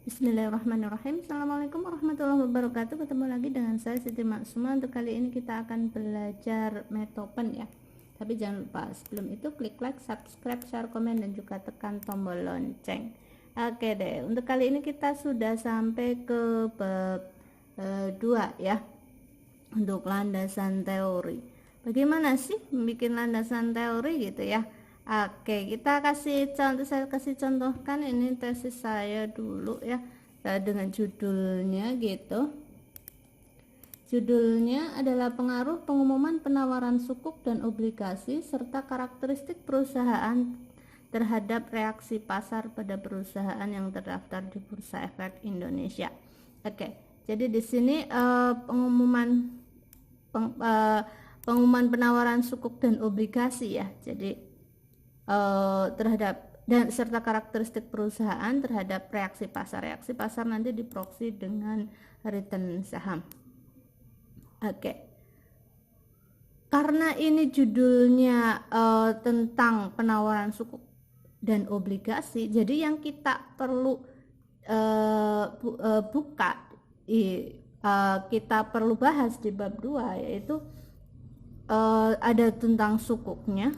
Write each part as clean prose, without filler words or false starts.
Bismillahirrahmanirrahim. Assalamualaikum warahmatullahi wabarakatuh. Ketemu lagi dengan saya Siti Maksuma. Untuk kali ini kita akan belajar metopen ya. Tapi jangan lupa sebelum itu klik like, subscribe, share, komen, dan juga tekan tombol lonceng. Oke deh, untuk kali ini kita sudah sampai ke bab 2 ya. Untuk landasan teori. Bagaimana sih membuat landasan teori gitu ya? Oke, kita kasih contoh, saya kasih contohkan ini tesis saya dulu ya, dengan judulnya gitu. Judulnya adalah pengaruh pengumuman penawaran sukuk dan obligasi serta karakteristik perusahaan terhadap reaksi pasar pada perusahaan yang terdaftar di Bursa Efek Indonesia. Oke, jadi di sini pengumuman penawaran sukuk dan obligasi ya. Jadi terhadap dan serta karakteristik perusahaan terhadap reaksi pasar. Reaksi pasar nanti diproksi dengan return saham. Oke. Karena ini judulnya tentang penawaran sukuk dan obligasi, jadi yang kita perlu kita perlu bahas di bab 2 yaitu ada tentang sukuknya,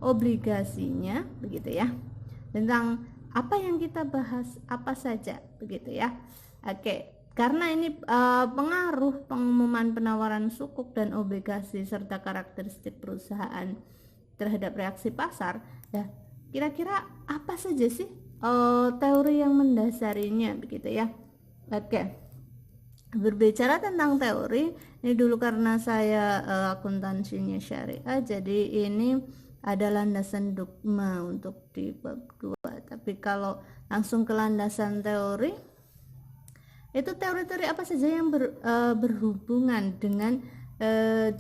obligasinya, begitu ya. Tentang apa yang kita bahas, apa saja, begitu ya. Oke, karena ini pengaruh pengumuman penawaran sukuk dan obligasi serta karakteristik perusahaan terhadap reaksi pasar, ya kira-kira apa saja sih teori yang mendasarinya, begitu ya. Oke, berbicara tentang teori ini dulu karena saya akuntansinya syariah, jadi ini ada landasan dogma untuk di bab 2. Tapi kalau langsung ke landasan teori, itu teori-teori apa saja yang berhubungan dengan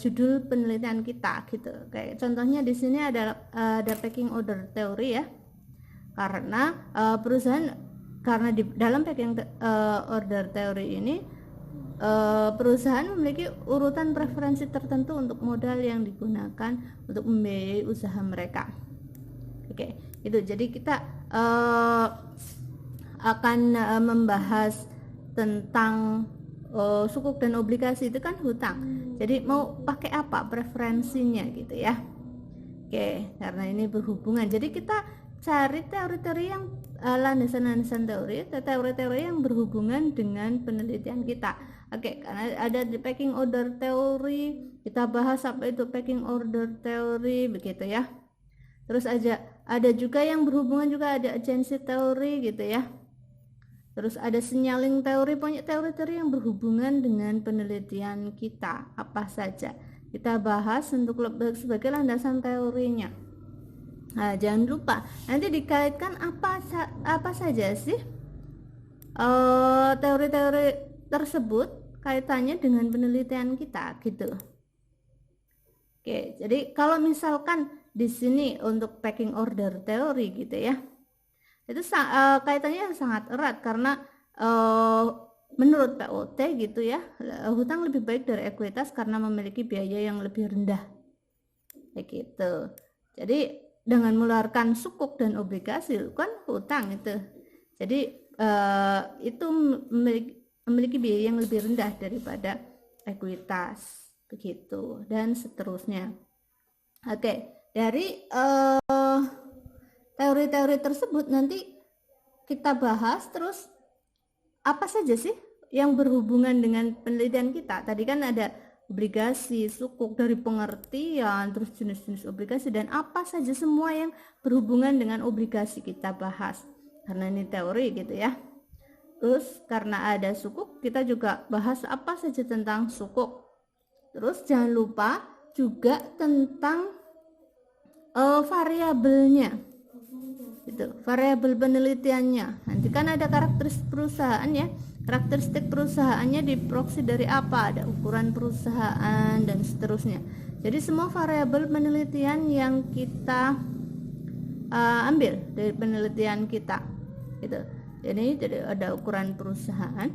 judul penelitian kita gitu. Kayak contohnya di sini ada packing order teori ya. Karena karena di dalam packing order teori ini perusahaan memiliki urutan preferensi tertentu untuk modal yang digunakan untuk membiayai usaha mereka. Oke, itu jadi kita akan membahas tentang sukuk dan obligasi, itu kan hutang. Jadi mau pakai apa preferensinya gitu ya. Oke, karena ini berhubungan, jadi kita cari teori-teori yang landasan-landasan teori yang berhubungan dengan penelitian kita. Oke, karena ada di packing order teori, kita bahas apa itu packing order teori, begitu ya. Terus ada juga yang berhubungan, juga ada agency teori gitu ya. Terus ada signaling teori, banyak teori-teori yang berhubungan dengan penelitian kita, apa saja kita bahas untuk sebagai landasan teorinya. Nah, jangan lupa nanti dikaitkan apa saja sih teori-teori tersebut kaitannya dengan penelitian kita gitu. Oke, jadi kalau misalkan di sini untuk packing order teori gitu ya, itu kaitannya sangat erat karena menurut POT gitu ya, hutang lebih baik dari ekuitas karena memiliki biaya yang lebih rendah, kayak gitu. Jadi dengan mengeluarkan sukuk dan obligasi kan hutang itu, jadi itu memiliki biaya yang lebih rendah daripada ekuitas, begitu, dan seterusnya. Oke, dari teori-teori tersebut nanti kita bahas terus apa saja sih yang berhubungan dengan penelitian kita. Tadi kan ada obligasi, sukuk, dari pengertian, terus jenis-jenis obligasi, dan apa saja semua yang berhubungan dengan obligasi kita bahas karena ini teori gitu ya. Terus karena ada sukuk, kita juga bahas apa saja tentang sukuk. Terus jangan lupa juga tentang variabelnya, itu variabel penelitiannya. Nanti kan ada karakteristik perusahaan ya, karakteristik perusahaannya diproksi dari apa, ada ukuran perusahaan dan seterusnya. Jadi semua variabel penelitian yang kita ambil dari penelitian kita gitu. Jadi ada ukuran perusahaan.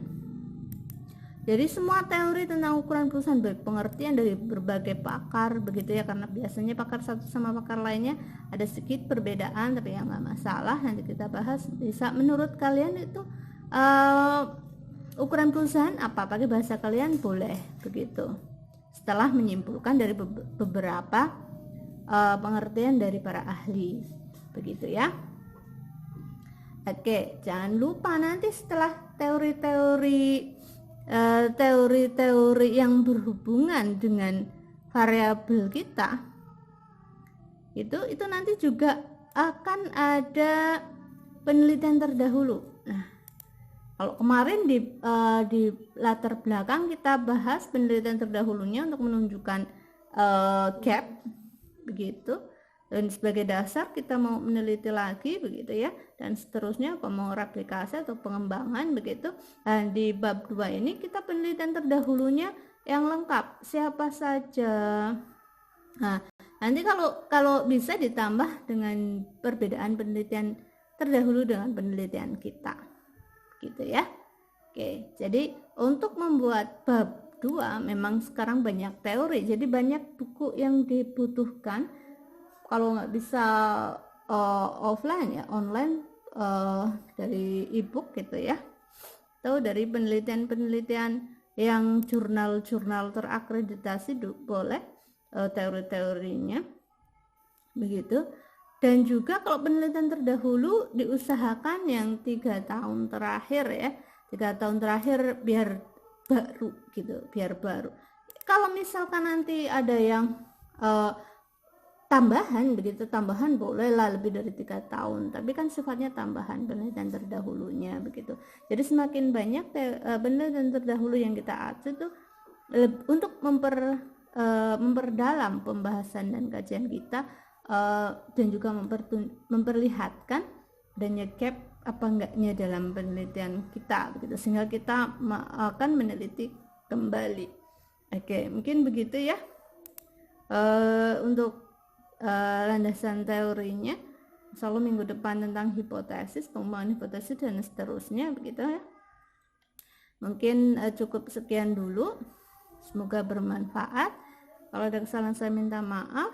Jadi semua teori tentang ukuran perusahaan, baik pengertian dari berbagai pakar begitu ya, karena biasanya pakar satu sama pakar lainnya ada sedikit perbedaan, tapi yang nggak masalah, nanti kita bahas. Bisa menurut kalian itu ukuran perusahaan apa, pakai bahasa kalian boleh begitu. Setelah menyimpulkan dari beberapa pengertian dari para ahli begitu ya. Oke, jangan lupa nanti setelah teori-teori yang berhubungan dengan variabel kita itu nanti juga akan ada penelitian terdahulu. Nah, kalau kemarin di latar belakang kita bahas penelitian terdahulunya untuk menunjukkan gap begitu, dan sebagai dasar kita mau meneliti lagi begitu ya, dan seterusnya mau replikasi atau pengembangan begitu. Dan di bab 2 ini kita penelitian terdahulunya yang lengkap siapa saja. Nah, nanti kalau bisa ditambah dengan perbedaan penelitian terdahulu dengan penelitian kita gitu ya. Oke, jadi untuk membuat bab 2 memang sekarang banyak teori, jadi banyak buku yang dibutuhkan. Kalau nggak bisa offline ya online, dari ebook gitu ya, atau dari penelitian-penelitian yang jurnal-jurnal terakreditasi boleh teori-teorinya begitu. Dan juga kalau penelitian terdahulu diusahakan yang 3 tahun terakhir ya, 3 tahun terakhir biar baru gitu, biar baru. Kalau misalkan nanti ada yang tambahan begitu, tambahan bolehlah lebih dari 3 tahun, tapi kan sifatnya tambahan penelitian terdahulunya begitu. Jadi semakin banyak penelitian terdahulu yang kita acu itu untuk memperdalam pembahasan dan kajian kita, dan juga memperlihatkan adanya gap apa enggaknya dalam penelitian kita begitu, sehingga kita akan meneliti kembali. Oke, mungkin begitu ya untuk landasan teorinya. Selalu minggu depan tentang hipotesis, pengembangan hipotesis dan seterusnya begitu ya. Mungkin cukup sekian dulu, semoga bermanfaat. Kalau ada kesalahan saya minta maaf.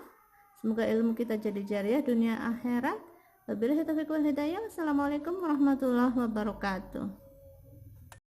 Semoga ilmu kita jadi jariah dunia akhirat. Wabillahi taufiq wal hidayah. Assalamualaikum warahmatullahi wabarakatuh.